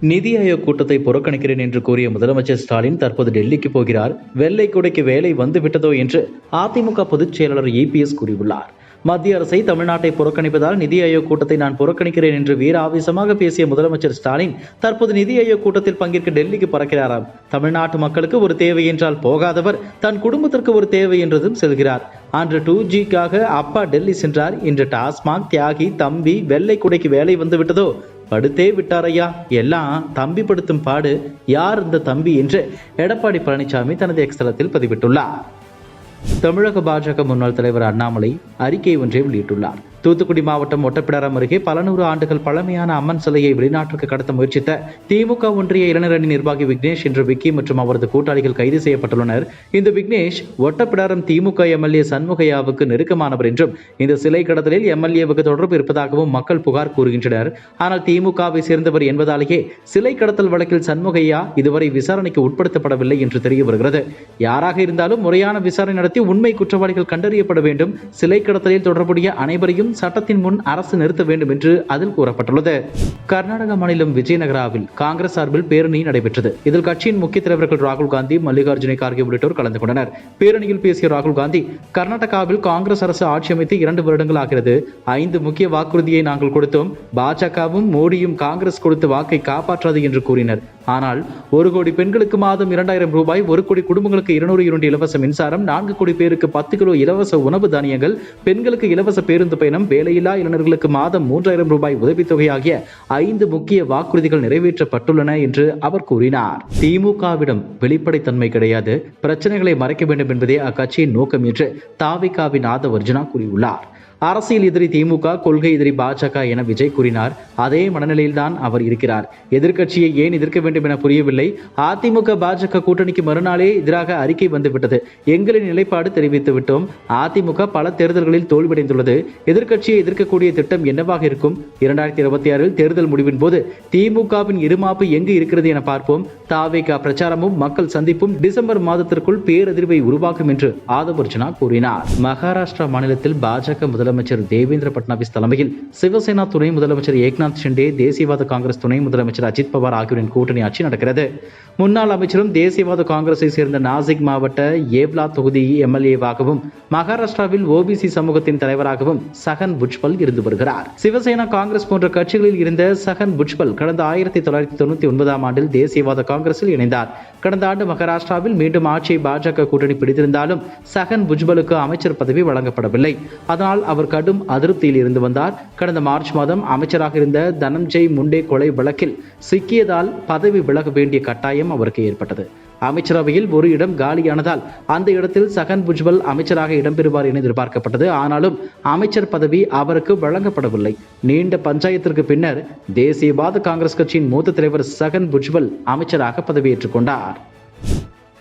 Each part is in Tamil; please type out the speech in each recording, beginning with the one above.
நிதி ஆயோக் கூட்டத்தை புறக்கணிக்கிறேன் என்று கூறிய முதலமைச்சர் ஸ்டாலின் தற்போது டெல்லிக்கு போகிறார். வெள்ளை கொடைக்கு வேலை வந்துவிட்டதோ என்று அதிமுக பொதுச் செயலாளர் EPS கூறியுள்ளார். மத்திய அரசை தமிழ்நாட்டை புறக்கணிப்பதால் நிதி ஆயோக் கூட்டத்தை நான் புறக்கணிக்கிறேன் என்று வீர ஆவேசமாக பேசிய முதலமைச்சர் ஸ்டாலின் தற்போது நிதி ஆயோக் கூட்டத்தில் பங்கேற்க டெல்லிக்கு பறக்கிறாராம். தமிழ்நாட்டு மக்களுக்கு ஒரு தேவை என்றால் போகாதவர் தன் குடும்பத்திற்கு ஒரு தேவை என்றதும் செல்கிறார். அன்று 2Gக்காக அப்பா டெல்லி சென்றார். இன்று டாஸ்மாக், தியாகி, தம்பி, வெள்ளை குடைக்கு வேலை வந்து விட்டதோ, படுத்தே விட்டாரையா, எல்லாம் தம்பி படுத்தும் பாடு, யார் இந்த தம்பி என்று எடப்பாடி பழனிசாமி தனது எக்ஸ் தளத்தில் பதிவிட்டுள்ளார். தமிழக பாஜக முன்னாள் தலைவர் அண்ணாமலை அறிக்கை ஒன்றை வெளியிட்டுள்ளார். தூத்துக்குடி மாவட்டம் ஒட்டப்பிடாரம் அருகே பல நூறு ஆண்டுகள் பழமையான அம்மன் சிலையை வெளிநாட்டிற்கு கடத்த முயற்சித்த திமுக ஒன்றிய இளைஞர் அணி நிர்வாகி விக்னேஷ் என்ற விக்கி மற்றும் அவரது கூட்டாளிகள் கைது செய்யப்பட்டுள்ளனர். இந்த விக்னேஷ் ஒட்டப்பிடாரம் திமுக MLA சண்முகையாவுக்கு நெருக்கமானவர் என்றும் இந்த சிலை கடத்தலில் MLAவுக்கு தொடர்பு இருப்பதாகவும் மக்கள் புகார் கூறுகின்றனர். ஆனால் திமுகவை சேர்ந்தவர் என்பதாலேயே சிலை கடத்தல் வழக்கில் சண்முகையா இதுவரை விசாரணைக்கு உட்படுத்தப்படவில்லை என்று தெரிய வருகிறது. யாராக இருந்தாலும் முறையான விசாரணை நடத்தி உண்மை குற்றவாளிகள் கண்டறியப்பட வேண்டும். சிலை கடத்தலில் தொடர்புடைய அனைவரையும் சட்டத்தின் முன் அரசு நிறுத்த வேண்டும் என்று அதில் கூறப்பட்டுள்ளது. கர்நாடக மாநிலம் விஜயநகராவில் காங்கிரஸ் சார்பில் பேரணி நடைபெற்றது. இதில் கட்சியின் முக்கிய தலைவர்கள் ராகுல் காந்தி, மல்லிகார்ஜுன கார்கே உள்ளிட்டோர் கலந்து கொண்டனர். பேரணியில் பேசிய ராகுல் காந்தி, கர்நாடகாவில் காங்கிரஸ் அரசு ஆட்சி அமைத்து 2 வருடங்கள் ஆகிறது. 5 முக்கிய வாக்குறுதியை நாங்கள் கொடுத்தோம். பாஜகவும் மோடியும் காங்கிரஸ் கொடுத்த வாக்கை காப்பாற்றாது என்று கூறினர். ஆனால் 1 கோடி பெண்களுக்கு மாதம் 2000 ரூபாய், 1 கோடி குடும்பங்களுக்கு 200 யூனிட் இலவச மின்சாரம், 4 கோடி பேருக்கு 10 கிலோ இலவச உணவு தானியங்கள், பெண்களுக்கு இலவச பேருந்து பயணம், வேலையில்லா இளைஞர்களுக்கு மாதம் 3000 ரூபாய் உதவித்தொகை ஆகிய 5 முக்கிய வாக்குறுதிகள் நிறைவேற்றப்பட்டுள்ளன என்று அவர் கூறினார். திமுகவிடம் வெளிப்படைத்தன்மை கிடையாது, பிரச்சனைகளை மறைக்க வேண்டும் என்பதே அக்கட்சியின் நோக்கம் என்று தாவிகாவின் ஆதவர்ஜுனா கூறியுள்ளார். அரசியல் எதிரி திமுக, கொள்கை எதிரி பாஜக என விஜய் கூறினார். அதே மனநிலையில்தான் அவர் இருக்கிறார். எதிர்க்கட்சியை ஏன் எதிர்க்க வேண்டும் என புரியவில்லை. அதிமுக பாஜக கூட்டணிக்கு மறுநாளே எதிராக அறிக்கை வந்துவிட்டது. எங்களின் நிலைப்பாடு தெரிவித்து விட்டோம். அதிமுக பல தேர்தல்களில் தோல்வியடைந்துள்ளது. எதிர்க்கட்சியை எதிர்க்கக்கூடிய திட்டம் என்னவாக இருக்கும்? 2026 தேர்தல் முடிவின் போது திமுகவின் இருமாப்பு எங்கு இருக்கிறது என பார்ப்போம். தாவேகா பிரச்சாரமும் மக்கள் சந்திப்பும் டிசம்பர் மாதத்திற்குள் பேரதிர்வை உருவாக்கும் என்று ஆதவர்ஜுனா கூறினார். மகாராஷ்டிரா மாநிலத்தில் பாஜக முதலமைச்சர் தேவேந்திர பட்னாவிஸ் தலைமையில் சிவசேனா துணை முதலமைச்சர் ஏக்நாத் ஷிண்டே, தேசியவாத காங்கிரஸ் துணை முதலமைச்சர் அஜித் பவார் ஆகியோரின் கூட்டணி ஆட்சி நடக்கிறது. முன்னாள் அமைச்சரும் தேசியவாத காங்கிரஸை சேர்ந்த நாசிக் மாவட்ட ஏவ்லா தொகுதி MLAவாகவும் மகாராஷ்டிராவில் OBC சமூகத்தின் தலைவராகவும் சகன் புஜ்பல் இருந்து வருகிறார். சிவசேனா, காங்கிரஸ் போன்ற கட்சிகளில் இருந்த சகன் புஜ்பல் கடந்த 1999ஆம் ஆண்டில் தேசியவாத காங்கிரஸில் இணைந்தார். கடந்த ஆண்டு மகாராஷ்டிராவில் மீண்டும் ஆட்சியை பாஜக கூட்டணி பிடித்திருந்தாலும் சகன் புஜ்பலுக்கு அமைச்சர் பதவி வழங்கப்படவில்லை. அதனால் அவர் கடும் அதிருப்தியில் இருந்து வந்தார். கடந்த மார்ச் மாதம் அமைச்சராக இருந்த தனஞ்சய் முண்டே கொலை வழக்கில் சிக்கியதால் பதவி விலக வேண்டிய கட்டாயம் அவருக்கு ஏற்பட்டது. அமைச்சரவையில் ஒரு இடம் காலியானதால் அந்த இடத்தில் சகன் புஜ்பல் அமைச்சராக இடம்பெறுவார் என எதிர்பார்க்கப்பட்டது. ஆனாலும் அமைச்சர் பதவி அவருக்கு வழங்கப்படவில்லை. நீண்ட பஞ்சாயத்திற்கு பின்னர் தேசியவாத காங்கிரஸ் கட்சியின் மூத்த தலைவர் சகன் புஜ்பல் அமைச்சராக பதவியேற்றுக் கொண்டார்.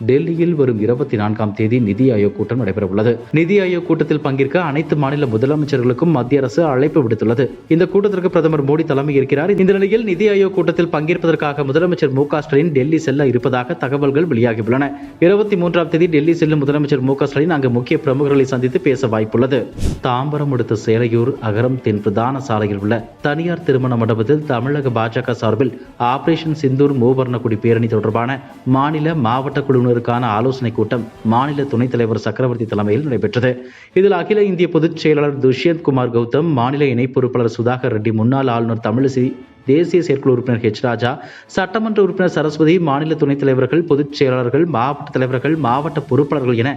டெல்லியில் வரும் 24ஆம் தேதி நிதி ஆயோக் கூட்டம் நடைபெறவுள்ளது. நிதி ஆயோக் கூட்டத்தில் பங்கேற்க அனைத்து மாநில முதலமைச்சர்களுக்கும் மத்திய அரசு அழைப்பு விடுத்துள்ளது. இந்த கூட்டத்திற்கு பிரதமர் மோடி தலைமை ஏற்கிறார். இந்த நிலையில் நிதி ஆயோக் கூட்டத்தில் பங்கேற்பதற்காக முதலமைச்சர் MK ஸ்டாலின் டெல்லி செல்ல இருப்பதாக தகவல்கள் வெளியாகியுள்ளன. 23ஆம் தேதி டெல்லி செல்லும் முதலமைச்சர் MK ஸ்டாலின் அங்கு முக்கிய பிரமுகர்களை சந்தித்து பேச வாய்ப்புள்ளது. தாம்பரம் அடுத்த சேலையூர் அகரம் தென் பிரதான சாலையில் உள்ள தனியார் திருமண மண்டபத்தில் தமிழக பாஜக சார்பில் ஆபரேஷன் சிந்தூர் மூவர்ண கொடி பேரணி தொடர்பான மாநில மாவட்ட குழு ஆலோசனை கூட்டம் மாநில துணைத் தலைவர் சக்கரவர்த்தி தலைமையில் நடைபெற்றது. இதில் அகில இந்திய பொதுச் செயலாளர் துஷ்யந்த் குமார் கௌதம், மாநில இணை பொறுப்பாளர் சுதாகர் ரெட்டி, முன்னாள் ஆளுநர் தமிழிசை, தேசிய செயற்குழு உறுப்பினர் H ராஜா, சட்டமன்ற உறுப்பினர் சரஸ்வதி, மாநில துணைத் தலைவர்கள், பொதுச் செயலாளர்கள், மாவட்ட தலைவர்கள், மாவட்ட பொறுப்பாளர்கள் என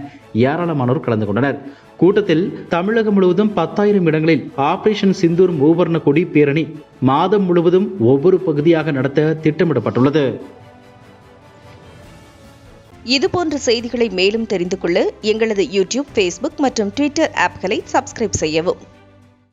ஏராளமானோர் கலந்து கொண்டனர். கூட்டத்தில் தமிழகம் முழுவதும் 10,000 இடங்களில் ஆபரேஷன் சிந்தூர் மூவர்ண கொடி பேரணி மாதம் முழுவதும் ஒவ்வொரு பகுதியாக நடத்த திட்டமிடப்பட்டுள்ளது. இதுபோன்ற செய்திகளை மேலும் தெரிந்து கொள்ள எங்களது YouTube, Facebook மற்றும் Twitter ஆப்களை சப்ஸ்கிரைப் செய்யவும்.